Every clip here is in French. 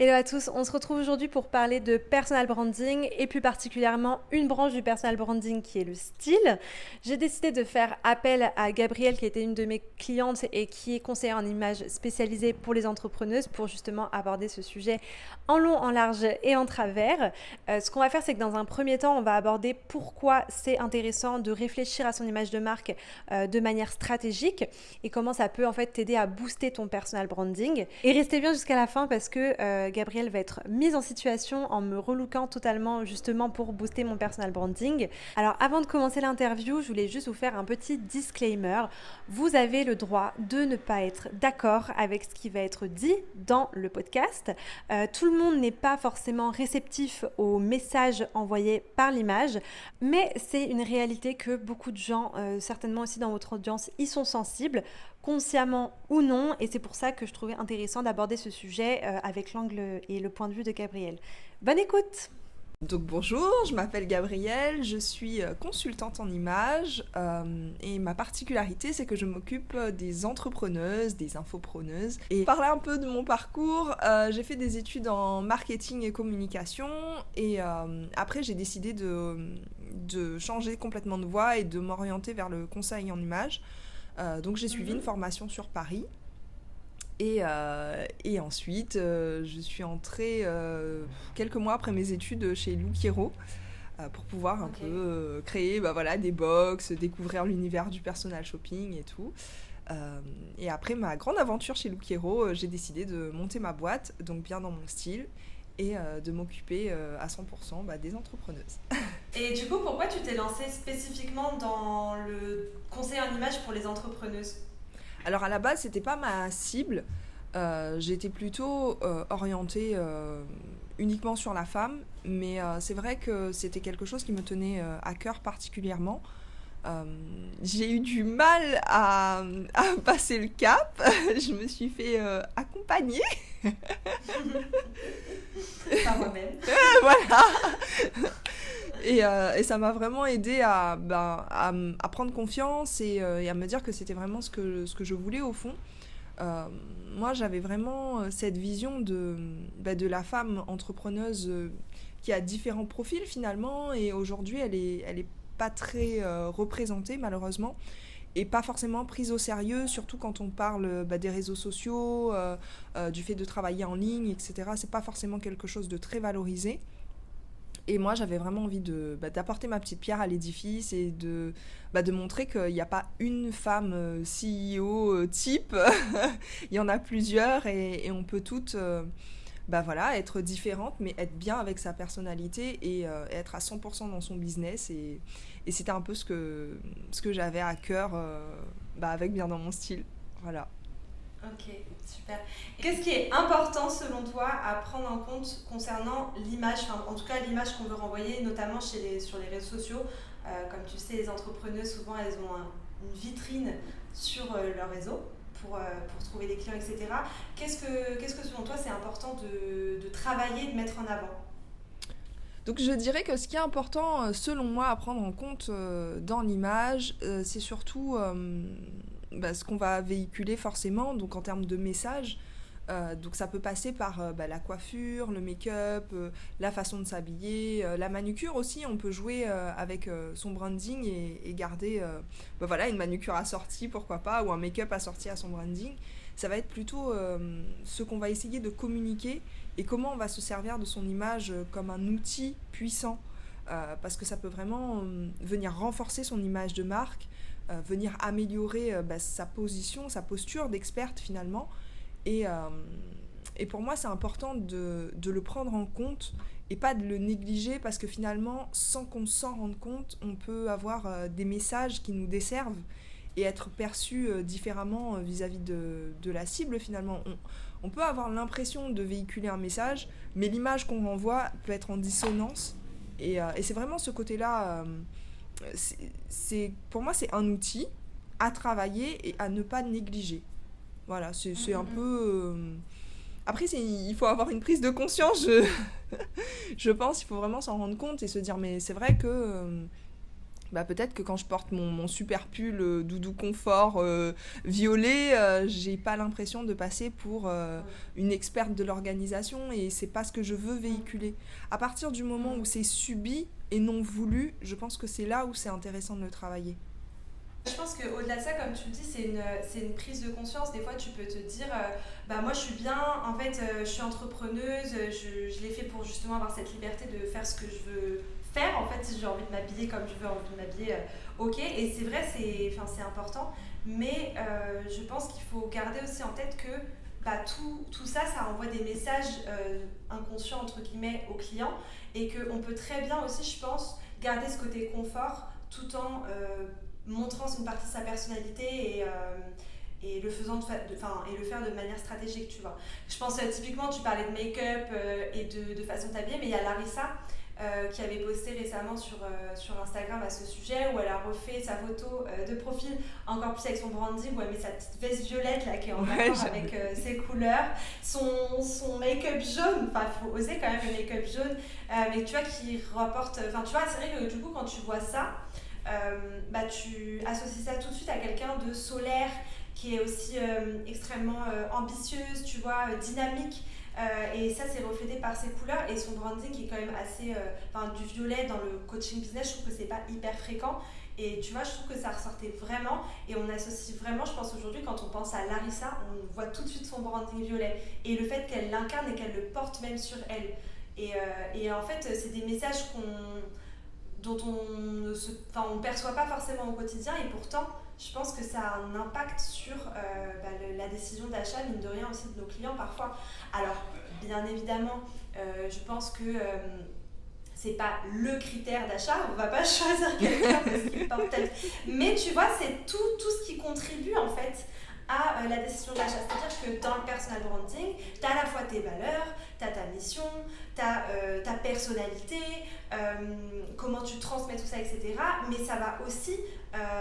Hello à tous, on se retrouve aujourd'hui pour parler de personal branding et plus particulièrement une branche du personal branding qui est le style. J'ai décidé de faire appel à Gabrielle qui était une de mes clientes et qui est conseillère en image spécialisée pour les entrepreneuses pour justement aborder ce sujet en long, en large et en travers. Ce qu'on va faire, c'est que dans un premier temps, on va aborder pourquoi c'est intéressant de réfléchir à son image de marque de manière stratégique et comment ça peut en fait t'aider à booster ton personal branding. Et restez bien jusqu'à la fin parce que Gabrielle va être mise en situation en me relookant totalement justement pour booster mon personal branding. Alors avant de commencer l'interview, je voulais juste vous faire un petit disclaimer. Vous avez le droit de ne pas être d'accord avec ce qui va être dit dans le podcast. Tout le monde n'est pas forcément réceptif aux messages envoyés par l'image, mais c'est une réalité que beaucoup de gens, certainement aussi dans votre audience, y sont sensibles, consciemment ou non, et c'est pour ça que je trouvais intéressant d'aborder ce sujet avec l'angle et le point de vue de Gabrielle. Bonne écoute! Donc bonjour, je m'appelle Gabrielle, je suis consultante en images et ma particularité c'est que je m'occupe des entrepreneuses, des infopreneuses. Et pour parler un peu de mon parcours, j'ai fait des études en marketing et communication et après j'ai décidé de changer complètement de voie et de m'orienter vers le conseil en images. Donc j'ai suivi une formation sur Paris. Et ensuite, je suis entrée quelques mois après mes études chez Lookero pour pouvoir un peu créer des box, découvrir l'univers du personal shopping et tout. Et après ma grande aventure chez Lookero, j'ai décidé de monter ma boîte, donc bien dans mon style, et de m'occuper à 100% des entrepreneuses. Et du coup, pourquoi tu t'es lancée spécifiquement dans le conseil en image pour les entrepreneuses ? Alors à la base, c'était pas ma cible. J'étais plutôt orientée uniquement sur la femme, mais c'est vrai que c'était quelque chose qui me tenait à cœur particulièrement. J'ai eu du mal à passer le cap. Je me suis fait accompagner. Par moi-même. Voilà. Et ça m'a vraiment aidée à prendre confiance et à me dire que c'était vraiment ce que je voulais au fond. Moi, j'avais vraiment cette vision de la femme entrepreneuse qui a différents profils finalement, et aujourd'hui, elle est pas très représentée malheureusement, et pas forcément prise au sérieux, surtout quand on parle des réseaux sociaux, du fait de travailler en ligne, etc. C'est pas forcément quelque chose de très valorisé. Et moi, j'avais vraiment envie d'apporter ma petite pierre à l'édifice et de montrer qu'il n'y a pas une femme CEO type. Il y en a plusieurs et on peut toutes être différentes, mais être bien avec sa personnalité et être à 100% dans son business. Et c'était un peu ce que j'avais à cœur avec Bien dans mon style. Voilà. Ok, super. Qu'est-ce qui est important selon toi à prendre en compte concernant l'image, enfin en tout cas l'image qu'on veut renvoyer, notamment sur les réseaux sociaux. Comme tu sais, les entrepreneuses, souvent, elles ont une vitrine sur leur réseau pour trouver des clients, etc. Qu'est-ce que selon toi, c'est important de travailler, de mettre en avant ? Donc je dirais que ce qui est important, selon moi, à prendre en compte dans l'image, c'est surtout ce qu'on va véhiculer forcément, donc en termes de message. Donc ça peut passer par la coiffure, le make-up, la façon de s'habiller, la manucure aussi. On peut jouer avec son branding et garder une manucure assortie, pourquoi pas, ou un make-up assorti à son branding. Ça va être plutôt ce qu'on va essayer de communiquer et comment on va se servir de son image comme un outil puissant, parce que ça peut vraiment venir renforcer son image de marque, venir améliorer sa position, sa posture d'experte finalement. Et pour moi, c'est important de le prendre en compte et pas de le négliger, parce que finalement, sans qu'on s'en rende compte, on peut avoir des messages qui nous desservent et être perçus différemment vis-à-vis de la cible finalement. On peut avoir l'impression de véhiculer un message, mais l'image qu'on renvoie peut être en dissonance. Et c'est vraiment ce côté-là, pour moi, c'est un outil à travailler et à ne pas négliger. Voilà, c'est un peu... Après, il faut avoir une prise de conscience, je pense. Il faut vraiment s'en rendre compte et se dire, mais c'est vrai que bah peut-être que quand je porte mon super pull doudou confort violet, j'ai pas l'impression de passer pour une experte de l'organisation et c'est pas ce que je veux véhiculer. À partir du moment où c'est subi et non voulu, je pense que c'est là où c'est intéressant de le travailler. Je pense qu'au-delà de ça, comme tu le dis, c'est une prise de conscience. Des fois, tu peux te dire, bah moi je suis bien, en fait, je suis entrepreneuse, je l'ai fait pour justement avoir cette liberté de faire ce que je veux faire. En fait, si j'ai envie de m'habiller comme je veux envie de m'habiller, ok. Et c'est vrai, c'est important. Mais je pense qu'il faut garder aussi en tête que bah, tout ça, ça envoie des messages inconscients, entre guillemets, aux clients. Et qu'on peut très bien aussi, je pense, garder ce côté confort tout en montrant une partie de sa personnalité et le faisant et le faire de manière stratégique, tu vois. Je pense typiquement, tu parlais de make-up et de façon de t'habiller, mais il y a Larissa qui avait posté récemment sur Instagram à ce sujet où elle a refait sa photo de profil encore plus avec son branding, où elle met sa petite veste violette là qui est en accord avec ses couleurs, son make-up jaune, enfin il faut oser quand même le make-up jaune, mais tu vois qui rapporte, enfin tu vois c'est vrai que du coup quand tu vois ça, bah, tu associes ça tout de suite à quelqu'un de solaire qui est aussi extrêmement ambitieuse, tu vois, dynamique. Et ça, c'est reflété par ses couleurs et son branding qui est quand même assez. Du violet dans le coaching business, je trouve que c'est pas hyper fréquent. Et tu vois, je trouve que ça ressortait vraiment. Et on associe vraiment, je pense aujourd'hui, quand on pense à Larissa, on voit tout de suite son branding violet. Et le fait qu'elle l'incarne et qu'elle le porte même sur elle. Et en fait, c'est des messages dont on ne perçoit pas forcément au quotidien et pourtant je pense que ça a un impact sur la décision d'achat, mine de rien aussi de nos clients parfois. Alors bien évidemment je pense que c'est pas le critère d'achat, on va pas choisir quelqu'un parce qu'il porte tel, mais tu vois c'est tout ce qui contribue en fait à la décision d'achat. C'est-à-dire que dans le personal branding, tu as à la fois tes valeurs, tu as ta mission, tu as ta personnalité, comment tu transmets tout ça, etc. Mais ça va aussi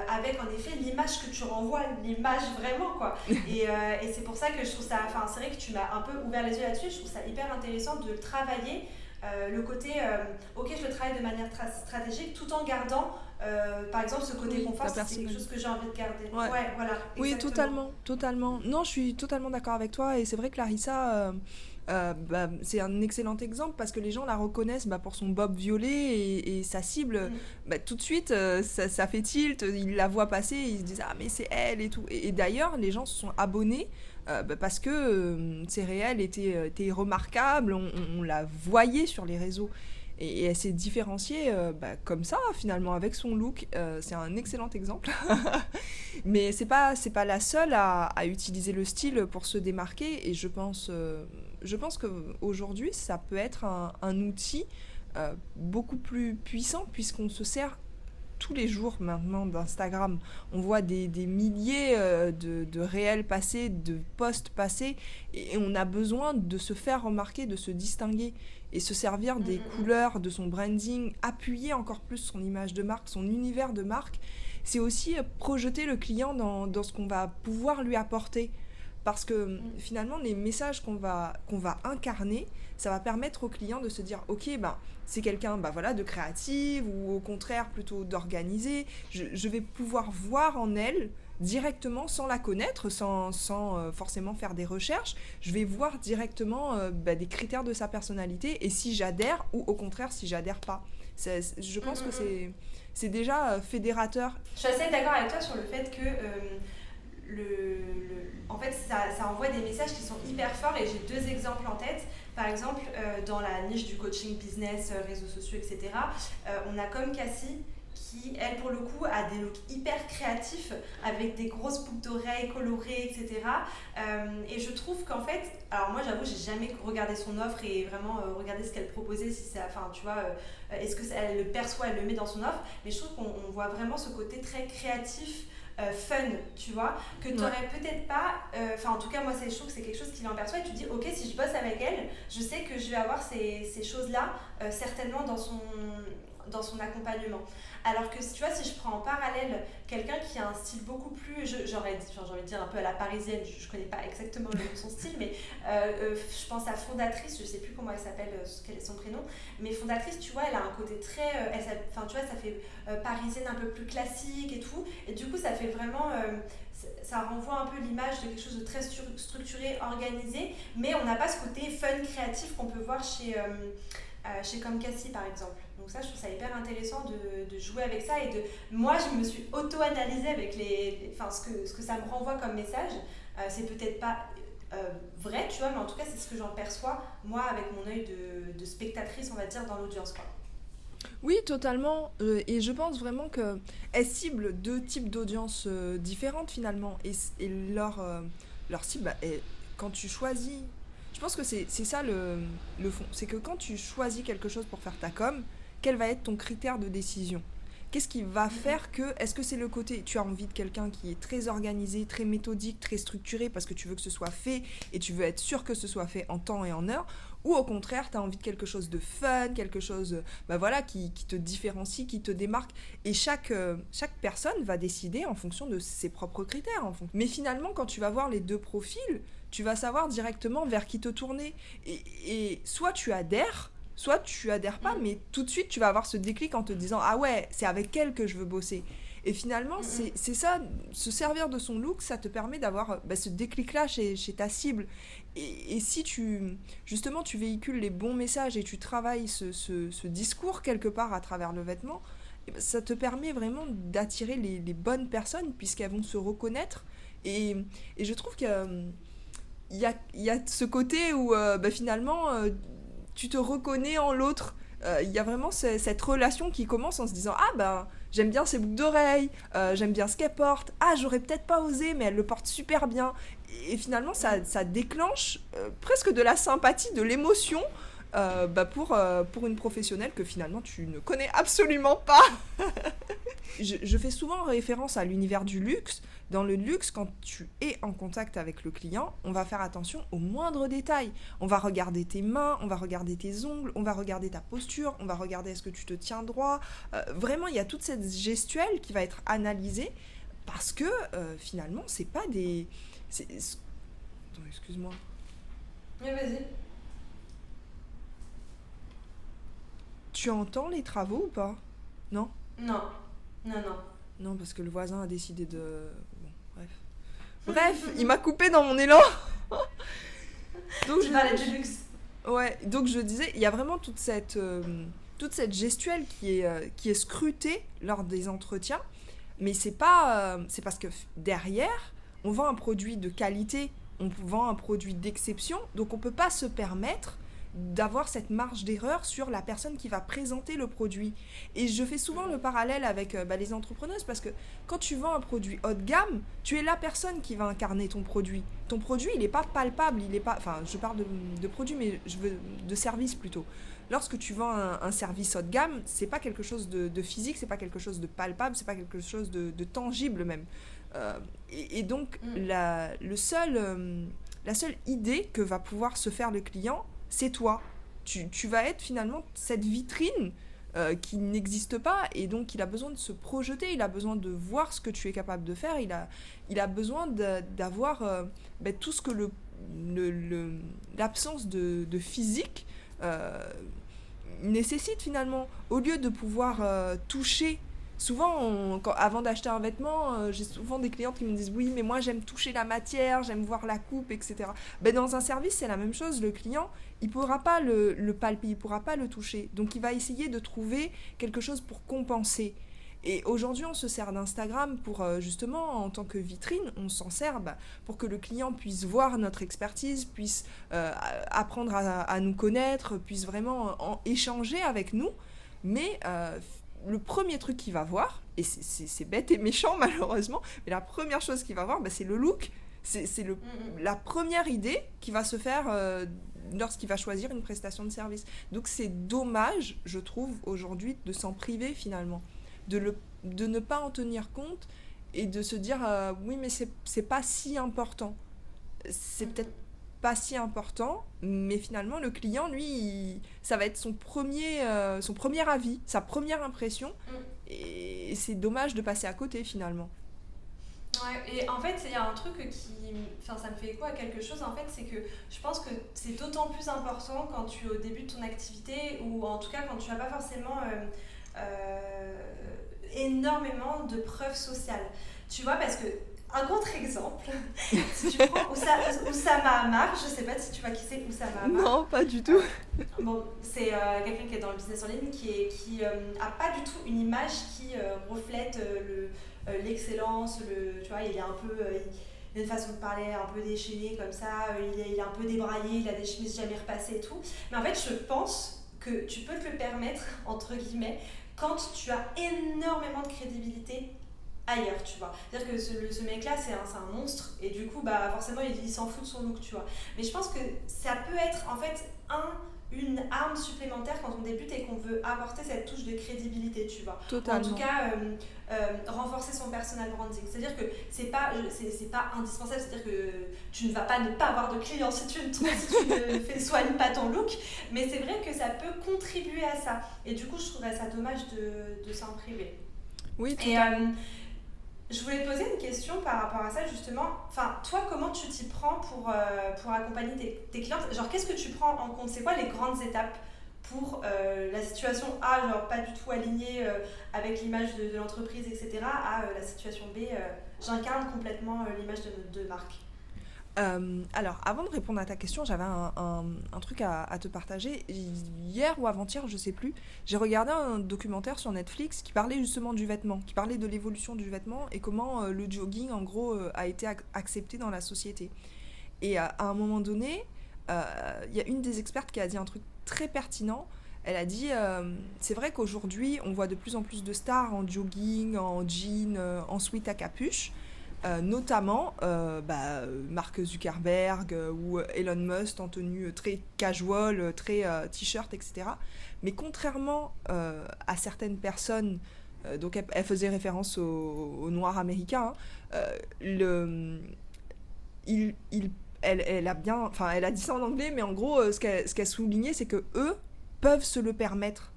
avec en effet l'image que tu renvoies, l'image vraiment quoi. Et c'est pour ça que je trouve ça, enfin c'est vrai que tu m'as un peu ouvert les yeux là-dessus, je trouve ça hyper intéressant de le travailler. Le côté, ok je le travaille de manière stratégique tout en gardant par exemple ce côté confort, c'est quelque chose que j'ai envie de garder. Ouais voilà. Oui, totalement. Non, je suis totalement d'accord avec toi et c'est vrai que Larissa, c'est un excellent exemple parce que les gens la reconnaissent pour son bob violet et sa cible, tout de suite ça fait tilt, ils la voient passer, ils se disent ah mais c'est elle et tout. Et d'ailleurs les gens se sont abonnés parce que ces réels étaient remarquables, on la voyait sur les réseaux. Et elle s'est différenciée comme ça, finalement, avec son look. C'est un excellent exemple. Mais c'est pas la seule à utiliser le style pour se démarquer. Et je pense qu'aujourd'hui, ça peut être un outil beaucoup plus puissant puisqu'on se sert tous les jours maintenant d'Instagram. On voit des milliers de réels passés, de posts passés, et on a besoin de se faire remarquer, de se distinguer, et se servir des couleurs, de son branding, appuyer encore plus son image de marque, son univers de marque. C'est aussi projeter le client dans ce qu'on va pouvoir lui apporter. Parce que finalement, les messages qu'on va incarner, ça va permettre au client de se dire ok, c'est quelqu'un de créative ou au contraire plutôt d'organisé. Je vais pouvoir voir en elle directement sans la connaître, sans forcément faire des recherches. Je vais voir directement des critères de sa personnalité et si j'adhère ou au contraire si j'adhère pas. Je pense que c'est déjà fédérateur. Je suis assez d'accord avec toi sur le fait que en fait ça envoie des messages qui sont hyper forts et j'ai 2 exemples en tête. Par exemple dans la niche du coaching business, réseaux sociaux, etc. On a comme Cassie qui, elle, pour le coup, a des looks hyper créatifs avec des grosses boucles d'oreilles colorées, etc. Et je trouve qu'en fait, alors moi, j'avoue, j'ai jamais regardé son offre et vraiment regardé ce qu'elle proposait, si ça, enfin, tu vois, est-ce que elle le perçoit, elle le met dans son offre, mais je trouve qu'on voit vraiment ce côté très créatif, fun, tu vois, que tu n'aurais peut-être pas, en tout cas moi je trouve que c'est quelque chose qui l'en perçoit et tu te dis ok si je bosse avec elle, je sais que je vais avoir ces choses-là certainement dans son accompagnement. Alors que tu vois, si je prends en parallèle quelqu'un qui a un style beaucoup plus, j'ai envie de dire un peu à la parisienne, je connais pas exactement son style, mais je pense à Fondatrice, je sais plus comment elle s'appelle, quel est son prénom, mais Fondatrice, tu vois, elle a un côté très, enfin tu vois, ça fait parisienne un peu plus classique et tout, et du coup ça fait vraiment, ça renvoie un peu l'image de quelque chose de très structuré, organisé, mais on n'a pas ce côté fun, créatif qu'on peut voir chez Comme Cassie par exemple. Donc ça, je trouve ça hyper intéressant de jouer avec ça et de... Moi, je me suis auto-analysée avec enfin, ce que ça me renvoie comme message. C'est peut-être pas vrai, tu vois, mais en tout cas, c'est ce que j'en perçois, moi, avec mon œil de spectatrice, on va dire, dans l'audience, quoi. Oui, totalement. Et je pense vraiment qu'elle cible deux types d'audiences différentes finalement. Et leur cible, quand tu choisis... Je pense que c'est ça le fond. C'est que quand tu choisis quelque chose pour faire ta com, quel va être ton critère de décision? Qu'est-ce qui va faire que... Est-ce que c'est le côté... Tu as envie de quelqu'un qui est très organisé, très méthodique, très structuré parce que tu veux que ce soit fait et tu veux être sûr que ce soit fait en temps et en heure, ou au contraire, tu as envie de quelque chose de fun, quelque chose voilà, qui te différencie, qui te démarque. Et chaque personne va décider en fonction de ses propres critères. Mais finalement, quand tu vas voir les deux profils, tu vas savoir directement vers qui te tourner. Et soit tu adhères pas, mais tout de suite, tu vas avoir ce déclic en te disant « Ah ouais, c'est avec elle que je veux bosser ». Et finalement, c'est ça, se servir de son look, ça te permet d'avoir ce déclic-là chez ta cible. Et si justement, tu véhicules les bons messages et tu travailles ce discours quelque part à travers le vêtement, ça te permet vraiment d'attirer les bonnes personnes puisqu'elles vont se reconnaître. Et je trouve qu'il y a ce côté où finalement, tu te reconnais en l'autre. Il y a vraiment cette relation qui commence en se disant « Ah ben, j'aime bien ses boucles d'oreilles, j'aime bien ce qu'elle porte. Ah, j'aurais peut-être pas osé, mais elle le porte super bien. » Et finalement, ça déclenche presque de la sympathie, de l'émotion pour une professionnelle que finalement tu ne connais absolument pas. Je fais souvent référence à l'univers du luxe. Dans le luxe, quand tu es en contact avec le client, on va faire attention aux moindres détails. On va regarder tes mains, on va regarder tes ongles, on va regarder ta posture, on va regarder est-ce que tu te tiens droit. Vraiment, il y a toute cette gestuelle qui va être analysée parce que finalement, c'est pas des... Attends, excuse-moi. Mais vas-y. Tu entends les travaux ou pas? Non? Non. Non, parce que le voisin a décidé de... Bon, bref, il m'a coupé dans mon élan. Donc, tu parlais du luxe. Ouais, donc je disais, il y a vraiment toute cette gestuelle qui est scrutée lors des entretiens, mais c'est parce que derrière, on vend un produit de qualité, on vend un produit d'exception, donc on peut pas se permettre d'avoir cette marge d'erreur sur la personne qui va présenter le produit. Et je fais souvent le parallèle avec les entrepreneuses parce que quand tu vends un produit haut de gamme, tu es la personne qui va incarner ton produit. Ton produit, il n'est pas palpable, il est pas... Enfin, je parle de produit, mais je veux de service plutôt. Lorsque tu vends un service haut de gamme, c'est pas quelque chose de physique, c'est pas quelque chose de palpable, c'est pas quelque chose de tangible même. Et donc, la seule idée que va pouvoir se faire le client, c'est toi. Tu vas être finalement cette vitrine qui n'existe pas et donc il a besoin de se projeter, il a besoin de voir ce que tu es capable de faire, il a besoin d'avoir tout ce que l'absence de physique nécessite finalement. Au lieu de pouvoir toucher, souvent avant d'acheter un vêtement, j'ai souvent des clientes qui me disent oui mais moi j'aime toucher la matière, j'aime voir la coupe, etc. Dans un service c'est la même chose, le client il ne pourra pas le palper, il ne pourra pas le toucher, donc il va essayer de trouver quelque chose pour compenser. Et aujourd'hui on se sert d'Instagram pour justement en tant que vitrine, on s'en sert pour que le client puisse voir notre expertise, puisse apprendre à nous connaître, puisse vraiment échanger avec nous, mais le premier truc qu'il va voir, et c'est bête et méchant malheureusement, mais la première chose qu'il va voir, c'est le look. C'est la première idée qui va se faire lorsqu'il va choisir une prestation de service. Donc c'est dommage, je trouve, aujourd'hui, de s'en priver finalement. De ne pas en tenir compte et de se dire oui mais c'est pas si important. C'est peut-être pas si important, mais finalement le client, lui, ça va être son premier avis, sa première impression, et c'est dommage de passer à côté finalement. Ouais, et en fait, il y a un truc enfin, ça me fait écho à quelque chose, en fait, c'est que je pense que c'est d'autant plus important quand tu es au début de ton activité, ou en tout cas quand tu n'as pas forcément énormément de preuves sociales. Tu vois, parce que, un contre-exemple, si tu prends Oussama Hamar, je sais pas si tu vois qui c'est Oussama Hamar. Non, pas du tout. Bon, c'est quelqu'un qui est dans le business en ligne, qui a pas du tout une image qui reflète l'excellence, tu vois, il est un peu, il a une façon de parler un peu déchaînée comme ça, il est un peu débraillé, il a des chemises jamais repassées et tout. Mais en fait, je pense que tu peux te le permettre, entre guillemets, quand tu as énormément de crédibilité ailleurs, tu vois. C'est-à-dire que ce mec-là, c'est un monstre, et du coup, bah, forcément, il s'en fout de son look, tu vois. Mais je pense que ça peut être, en fait, une arme supplémentaire quand on débute et qu'on veut apporter cette touche de crédibilité, tu vois. Totalement. En tout cas, renforcer son personal branding. C'est-à-dire que c'est pas indispensable, c'est-à-dire que tu ne vas pas ne pas avoir de clients si tu ne soignes pas ton look, mais c'est vrai que ça peut contribuer à ça. Et du coup, je trouverais ça dommage de s'en priver. Oui, Et totalement. je voulais te poser une question par rapport à ça, justement. Enfin, toi, comment tu t'y prends pour accompagner tes clientes? Genre, qu'est-ce que tu prends en compte? C'est quoi les grandes étapes pour la situation A, genre pas du tout alignée avec l'image de l'entreprise, etc., à la situation B, j'incarne complètement l'image de marque? Alors, avant de répondre à ta question, j'avais un truc à te partager. Hier ou avant-hier, je sais plus, j'ai regardé un documentaire sur Netflix qui parlait justement du vêtement, qui parlait de l'évolution du vêtement et comment le jogging, en gros, a été accepté dans la société. Et à un moment donné, il y a une des expertes qui a dit un truc très pertinent. Elle a dit, c'est vrai qu'aujourd'hui, on voit de plus en plus de stars en jogging, en jean, en sweat à capuche. Notamment Mark Zuckerberg ou Elon Musk en tenue très casual, très t-shirt, etc. Mais contrairement à certaines personnes, donc elle faisait référence aux Noirs américains, elle a bien, enfin elle a dit ça en anglais, mais en gros ce qu'elle soulignait, c'est que eux peuvent se le permettre.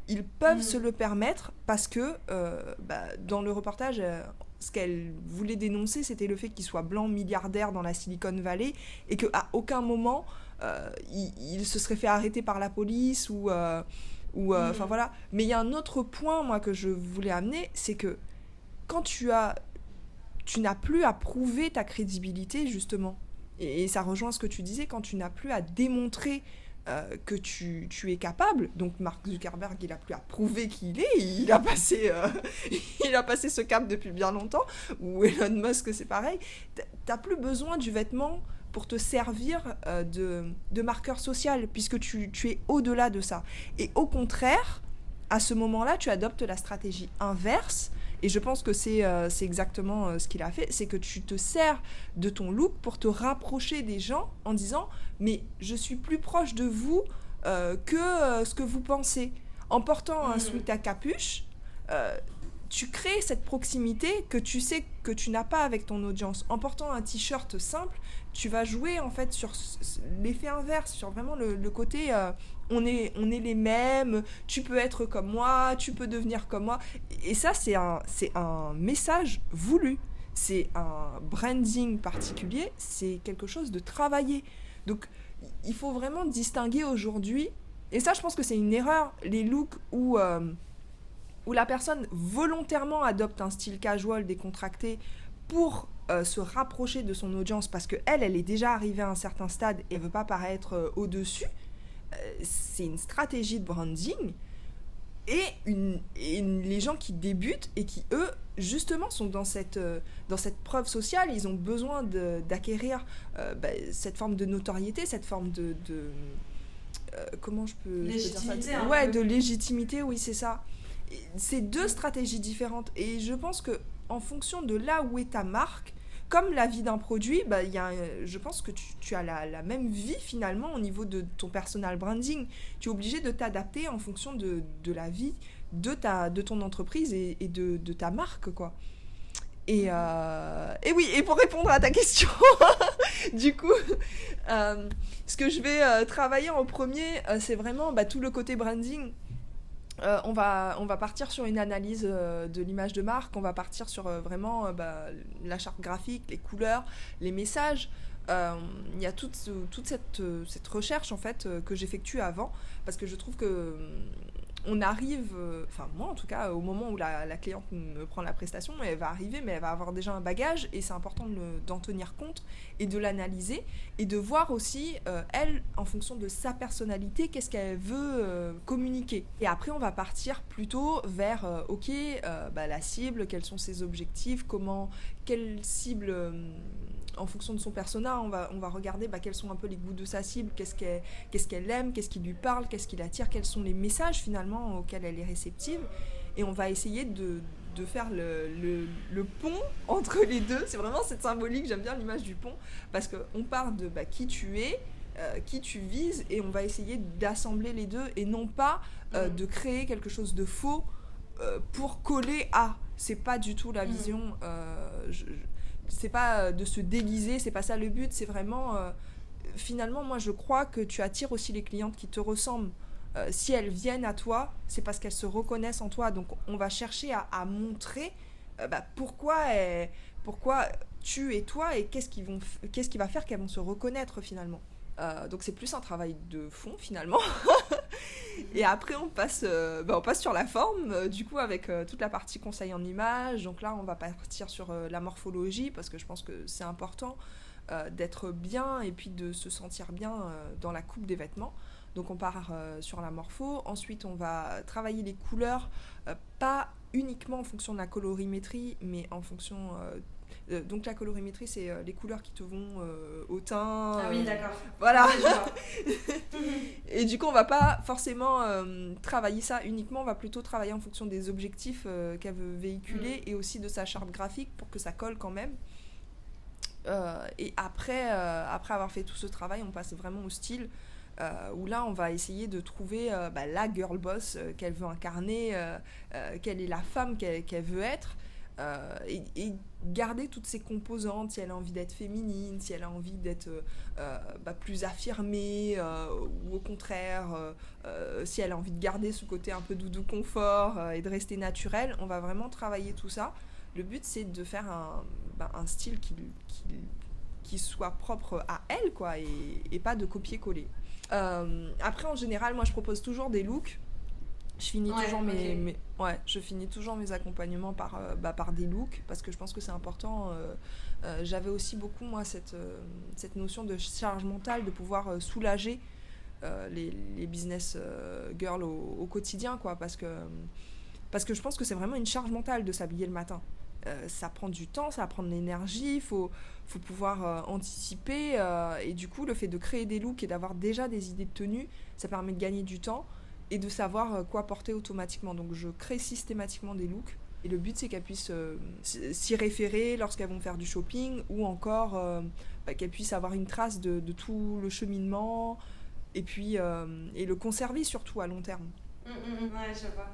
Ils peuvent se le permettre parce que dans le reportage, ce qu'elle voulait dénoncer, c'était le fait qu'ils soient blancs milliardaires dans la Silicon Valley et qu'à aucun moment il se serait fait arrêter par la police ou enfin voilà. Mais il y a un autre point, moi, que je voulais amener, c'est que quand tu n'as plus à prouver ta crédibilité, justement, et ça rejoint ce que tu disais, quand tu n'as plus à démontrer que tu es capable. Donc Mark Zuckerberg, il a plus à prouver qui il a passé ce cap depuis bien longtemps, ou Elon Musk, c'est pareil. T'as plus besoin du vêtement pour te servir de marqueur social, puisque tu es au-delà de ça. Et au contraire, à ce moment-là, tu adoptes la stratégie inverse. Et je pense que c'est exactement ce qu'il a fait, c'est que tu te sers de ton look pour te rapprocher des gens en disant « mais je suis plus proche de vous que ce que vous pensez ». En portant un sweat à capuche, tu crées cette proximité que tu sais que tu n'as pas avec ton audience. En portant un t-shirt simple, tu vas jouer en fait sur l'effet inverse, sur vraiment le côté on est les mêmes, tu peux être comme moi, tu peux devenir comme moi. Et ça, c'est un message voulu. C'est un branding particulier, c'est quelque chose de travaillé. Donc, il faut vraiment distinguer aujourd'hui, et ça, je pense que c'est une erreur, les looks où la personne volontairement adopte un style casual décontracté pour se rapprocher de son audience parce qu'elle est déjà arrivée à un certain stade et ne veut pas paraître au-dessus. C'est une stratégie de branding. Et les gens qui débutent et qui, eux, justement, sont dans cette preuve sociale, ils ont besoin d'acquérir cette forme de notoriété, cette forme de comment je peux dire ça ? Ouais, de légitimité, oui, c'est ça. C'est deux stratégies différentes. Et je pense qu'en fonction de là où est ta marque, comme la vie d'un produit, je pense que tu as la même vie finalement au niveau de ton personal branding. Tu es obligé de t'adapter en fonction de la vie de ton entreprise et de ta marque, quoi. Et oui, et pour répondre à ta question, Du coup, ce que je vais travailler en premier, c'est vraiment tout le côté branding. On va partir sur une analyse de l'image de marque, on va partir sur vraiment la charte graphique, les couleurs, les messages. Il y a toute cette recherche en fait que j'effectue avant, parce que je trouve que on arrive, enfin moi en tout cas, au moment où la cliente me prend la prestation, elle va arriver, mais elle va avoir déjà un bagage, et c'est important d'en tenir compte et de l'analyser, et de voir aussi, elle, en fonction de sa personnalité, qu'est-ce qu'elle veut communiquer. Et après, on va partir plutôt vers, la cible, quels sont ses objectifs, quelle cible... en fonction de son persona, on va regarder quels sont un peu les goûts de sa cible, qu'est-ce qu'elle aime, qu'est-ce qui lui parle, qu'est-ce qui l'attire, quels sont les messages finalement auxquels elle est réceptive. Et on va essayer de faire le pont entre les deux. C'est vraiment cette symbolique, j'aime bien l'image du pont, parce qu'on part de qui tu es, qui tu vises, et on va essayer d'assembler les deux, et non pas de créer quelque chose de faux pour coller à. C'est pas du tout la vision... c'est pas de se déguiser, c'est pas ça le but, c'est vraiment finalement moi je crois que tu attires aussi les clientes qui te ressemblent. Si elles viennent à toi, c'est parce qu'elles se reconnaissent en toi, donc on va chercher à montrer pourquoi tu es toi, et qu'est-ce qui va faire qu'elles vont se reconnaître finalement. Donc c'est plus un travail de fond finalement. Et après on passe sur la forme, du coup avec toute la partie conseil en images. Donc là on va partir sur la morphologie, parce que je pense que c'est important d'être bien et puis de se sentir bien dans la coupe des vêtements. Donc on part sur la morpho. Ensuite on va travailler les couleurs, pas uniquement en fonction de la colorimétrie, mais en fonction... donc la colorimétrie, c'est les couleurs qui te vont au teint. Ah oui, d'accord. Voilà. Oui, je vois. Et du coup, on va pas forcément travailler ça uniquement, on va plutôt travailler en fonction des objectifs qu'elle veut véhiculer, et aussi de sa charte graphique pour que ça colle quand même. Et après avoir fait tout ce travail, on passe vraiment au style, où là, on va essayer de trouver la girl boss qu'elle veut incarner, quelle est la femme qu'elle veut être. Et garder toutes ces composantes, si elle a envie d'être féminine, si elle a envie d'être plus affirmée, ou au contraire si elle a envie de garder ce côté un peu doudou confort, et de rester naturelle. On va vraiment travailler tout ça. Le but, c'est de faire un style qui soit propre à elle, quoi, et pas de copier-coller. Après, en général, moi je propose toujours des looks. Je finis toujours mes accompagnements par des looks, parce que je pense que c'est important. J'avais aussi beaucoup, moi, cette notion de charge mentale, de pouvoir soulager les business girls au quotidien, quoi, parce que je pense que c'est vraiment une charge mentale de s'habiller le matin. Ça prend du temps, ça va prendre de l'énergie, il faut pouvoir anticiper, et du coup le fait de créer des looks et d'avoir déjà des idées de tenue, ça permet de gagner du temps et de savoir quoi porter automatiquement. Donc je crée systématiquement des looks, et le but c'est qu'elles puissent s'y référer lorsqu'elles vont faire du shopping, ou encore qu'elles puissent avoir une trace de tout le cheminement, et puis et le conserver surtout à long terme. Ouais, je vois.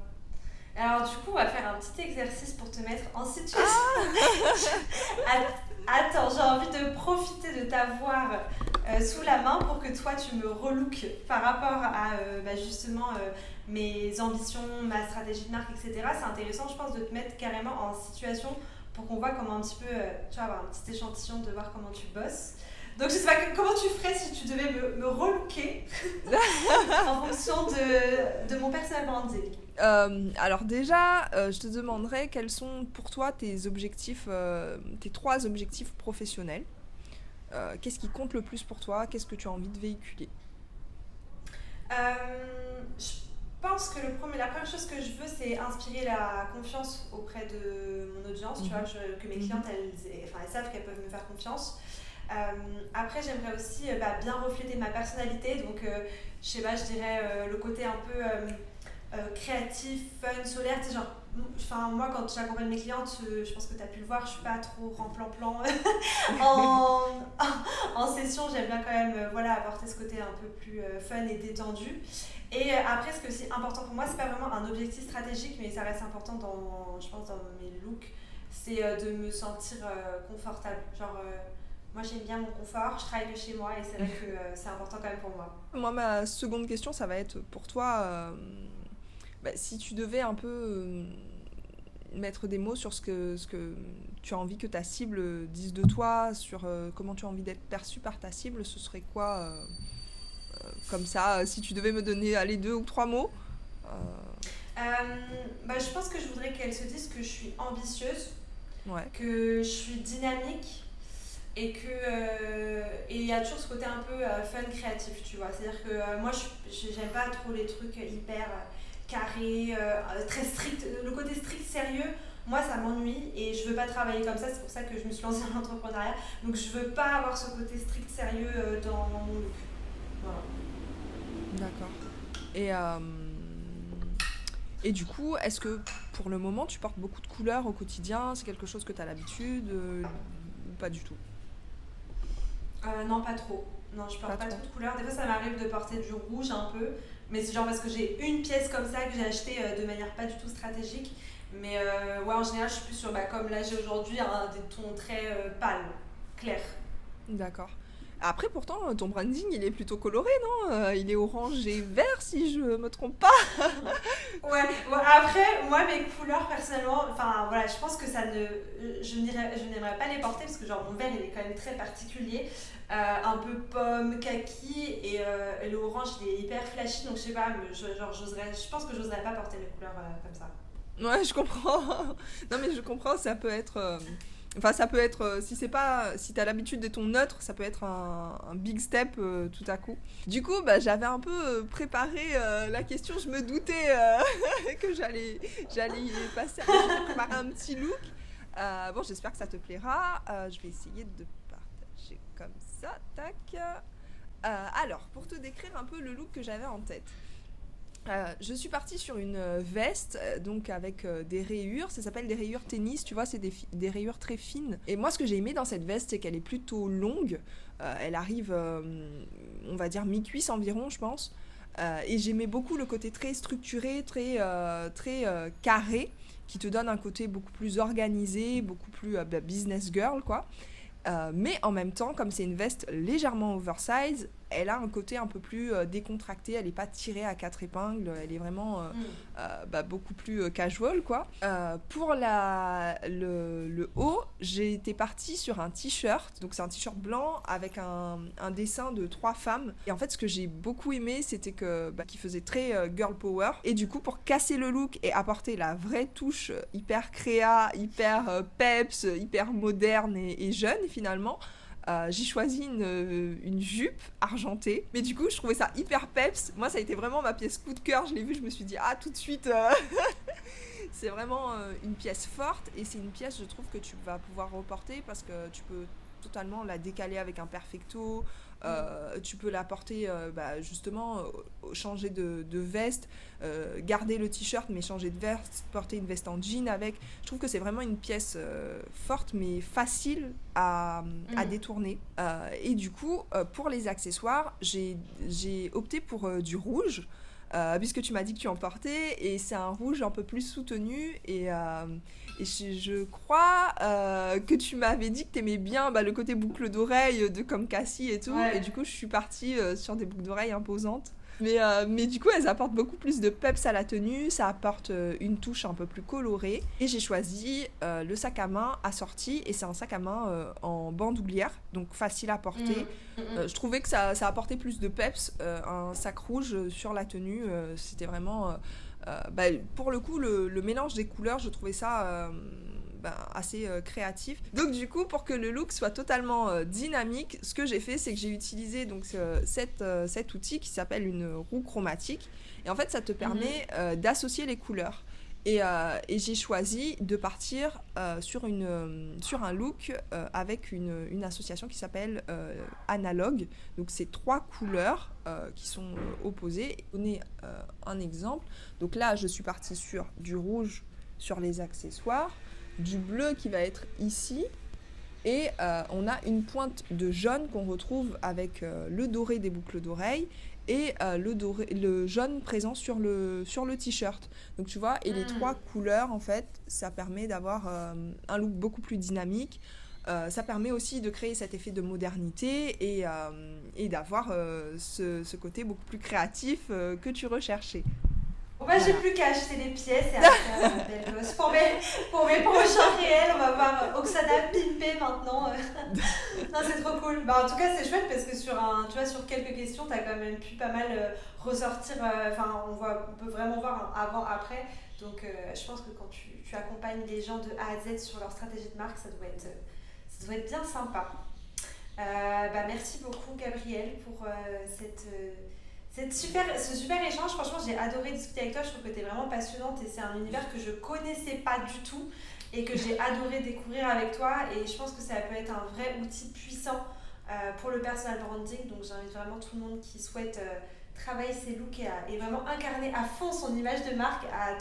Alors du coup, on va faire un petit exercice pour te mettre en situation. Attends, j'ai envie de profiter de t'avoir sous la main pour que toi tu me relookes par rapport à justement mes ambitions, ma stratégie de marque, etc. C'est intéressant, je pense, de te mettre carrément en situation pour qu'on voit comment un petit peu, tu vois, avoir un petit échantillon de voir comment tu bosses. Donc je sais pas comment tu ferais si tu devais me relooker en fonction de mon personal branding. Alors déjà, je te demanderais quels sont pour toi tes objectifs, tes 3 objectifs professionnels. Qu'est-ce qui compte le plus pour toi? Qu'est-ce que tu as envie de véhiculer? Je pense que la première chose que je veux, c'est inspirer la confiance auprès de mon audience, tu vois, que mes clientes, elles savent qu'elles peuvent me faire confiance. Après, j'aimerais aussi bien refléter ma personnalité, donc je sais pas, je dirais le côté un peu créatif, fun, solaire, tu sais, genre, moi quand j'accompagne mes clientes, je pense que tu as pu le voir, je suis pas trop plan en session. J'aime bien quand même apporter ce côté un peu plus fun et détendu. Et après, ce qui est aussi important pour moi, c'est pas vraiment un objectif stratégique, mais ça reste important je pense, dans mes looks, c'est de me sentir confortable, genre Moi, j'aime bien mon confort, je travaille de chez moi et c'est vrai que c'est important quand même pour moi. Moi, ma seconde question, ça va être pour toi, si tu devais un peu mettre des mots sur ce que tu as envie que ta cible dise de toi, sur comment tu as envie d'être perçu par ta cible, ce serait quoi comme ça, si tu devais me donner allez, 2 ou 3 mots. euh, Je pense que je voudrais qu'elle se dise que je suis ambitieuse, ouais, que je suis dynamique et et il y a toujours ce côté un peu fun créatif, tu vois. C'est-à-dire que moi, j'aime pas trop les trucs hyper carrés, très stricts. Le côté strict, sérieux, moi, ça m'ennuie et je veux pas travailler comme ça. C'est pour ça que je me suis lancée dans l'entrepreneuriat. Donc, je veux pas avoir ce côté strict, sérieux dans mon look. Voilà. d'accord. Et, euh, et du coup, est-ce que pour le moment, tu portes beaucoup de couleurs au quotidien? C'est quelque chose que tu as l'habitude ou pas du tout? Non, pas trop. Non, je Pas porte pas trop. trop de couleurs. Des fois, ça m'arrive de porter du rouge un peu, mais c'est genre parce que j'ai une pièce comme ça que j'ai achetée de manière pas du tout stratégique. Mais ouais, en général, je suis plus sur, comme là j'ai aujourd'hui, des tons très pâles, clairs. D'accord. Après, pourtant, ton branding, il est plutôt coloré, non? Il est orange et vert, si je me trompe pas. Ouais, ouais, après, moi, mes couleurs, personnellement, enfin voilà, je pense que je n'aimerais pas les porter parce que genre mon vert, il est quand même très particulier, un peu pomme, kaki, et le orange, il est hyper flashy, donc je sais pas, mais je pense que j'oserais pas porter mes couleurs comme ça. Ouais, je comprends. Non, mais je comprends, ça peut être. Enfin, ça peut être. Si c'est pas. Si t'as l'habitude de ton neutre, ça peut être un big step tout à coup. Du coup, j'avais un peu préparé la question. Je me doutais que j'allais y passer. J'ai préparé un petit look. Bon, j'espère que ça te plaira. Je vais essayer de partager comme ça. Tac. Alors, pour te décrire un peu le look que j'avais en tête. Je suis partie sur une veste, donc avec des rayures. Ça s'appelle des rayures tennis, tu vois, c'est des rayures très fines. Et moi, ce que j'ai aimé dans cette veste, c'est qu'elle est plutôt longue. Elle arrive, on va dire, mi-cuisse environ, je pense. Et j'aimais beaucoup le côté très structuré, très carré, qui te donne un côté beaucoup plus organisé, beaucoup plus business girl, quoi. Mais en même temps, comme c'est une veste légèrement oversize, elle a un côté un peu plus décontracté, elle n'est pas tirée à 4 épingles, elle est vraiment beaucoup plus casual, quoi. Pour le haut, j'ai été partie sur un t-shirt, donc c'est un t-shirt blanc avec un dessin de 3 femmes. Et en fait, ce que j'ai beaucoup aimé, c'était qu'il faisait très girl power. Et du coup, pour casser le look et apporter la vraie touche hyper créa, hyper peps, hyper moderne et jeune, finalement, j'ai choisi une jupe argentée. Mais du coup, je trouvais ça hyper peps. Moi, ça a été vraiment ma pièce coup de cœur. Je l'ai vue, je me suis dit, ah, tout de suite, c'est vraiment une pièce forte. Et c'est une pièce, je trouve, que tu vas pouvoir reporter parce que tu peux totalement la décaler avec un perfecto. Tu peux la porter, justement, changer de veste, garder le t-shirt, mais changer de veste, porter une veste en jean avec. Je trouve que c'est vraiment une pièce forte, mais facile à détourner. Et du coup, pour les accessoires, j'ai opté pour du rouge. Puisque tu m'as dit que tu en portais, et c'est un rouge un peu plus soutenu, et je crois que tu m'avais dit que t'aimais bien le côté boucle d'oreille de comme Cassie et tout, Ouais. et du coup je suis partie sur des boucles d'oreilles imposantes. Mais du coup, elles apportent beaucoup plus de peps à la tenue, ça apporte une touche un peu plus colorée. Et j'ai choisi le sac à main assorti, et c'est un sac à main en bandoulière, donc facile à porter. Je trouvais que ça apportait plus de peps, un sac rouge sur la tenue, c'était vraiment... pour le coup, le mélange des couleurs, je trouvais ça assez créatif. Donc du coup, pour que le look soit totalement dynamique, ce que j'ai fait, c'est que j'ai utilisé donc cet outil qui s'appelle une roue chromatique. Et en fait, ça te permet d'associer les couleurs. Et j'ai choisi de partir sur un look avec une association qui s'appelle Analogue. Donc c'est 3 couleurs qui sont opposées. Donner un exemple. Donc là, je suis partie sur du rouge sur les accessoires, du bleu qui va être ici, et on a une pointe de jaune qu'on retrouve avec le doré des boucles d'oreilles et le jaune présent sur le t-shirt. Donc tu vois, et les 3 couleurs, en fait, ça permet d'avoir un look beaucoup plus dynamique. Ça permet aussi de créer cet effet de modernité et d'avoir ce côté beaucoup plus créatif que tu recherchais. Bon bah j'ai Voilà. plus qu'à acheter les pièces et à faire belle gosse. Pour mes prochains réels, on va voir Oksana pimper maintenant. Non, c'est trop cool. Bah, en tout cas, c'est chouette parce que tu vois, sur quelques questions, tu as quand même pu pas mal ressortir. Enfin, on peut vraiment voir un avant, après. Donc, je pense que quand tu accompagnes les gens de A à Z sur leur stratégie de marque, ça doit être bien sympa. Bah, merci beaucoup, Gabrielle, pour ce super échange. Franchement, j'ai adoré discuter avec toi. Je trouve que tu es vraiment passionnante et c'est un univers que je connaissais pas du tout et que j'ai adoré découvrir avec toi. Et je pense que ça peut être un vrai outil puissant pour le personal branding. Donc, j'invite vraiment tout le monde qui souhaite travailler ses looks et vraiment incarner à fond son image de marque à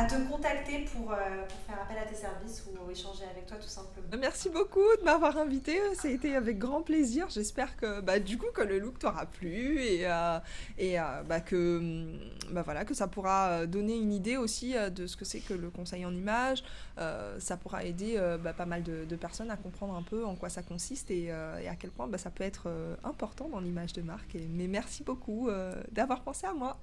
te contacter pour faire appel à tes services ou échanger avec toi tout simplement. Merci beaucoup de m'avoir invité. Ça a été avec grand plaisir. J'espère que du coup que le look t'aura plu et voilà que ça pourra donner une idée aussi de ce que c'est que le conseil en image. Ça pourra aider pas mal de personnes à comprendre un peu en quoi ça consiste et à quel point ça peut être important dans l'image de marque. Mais merci beaucoup d'avoir pensé à moi.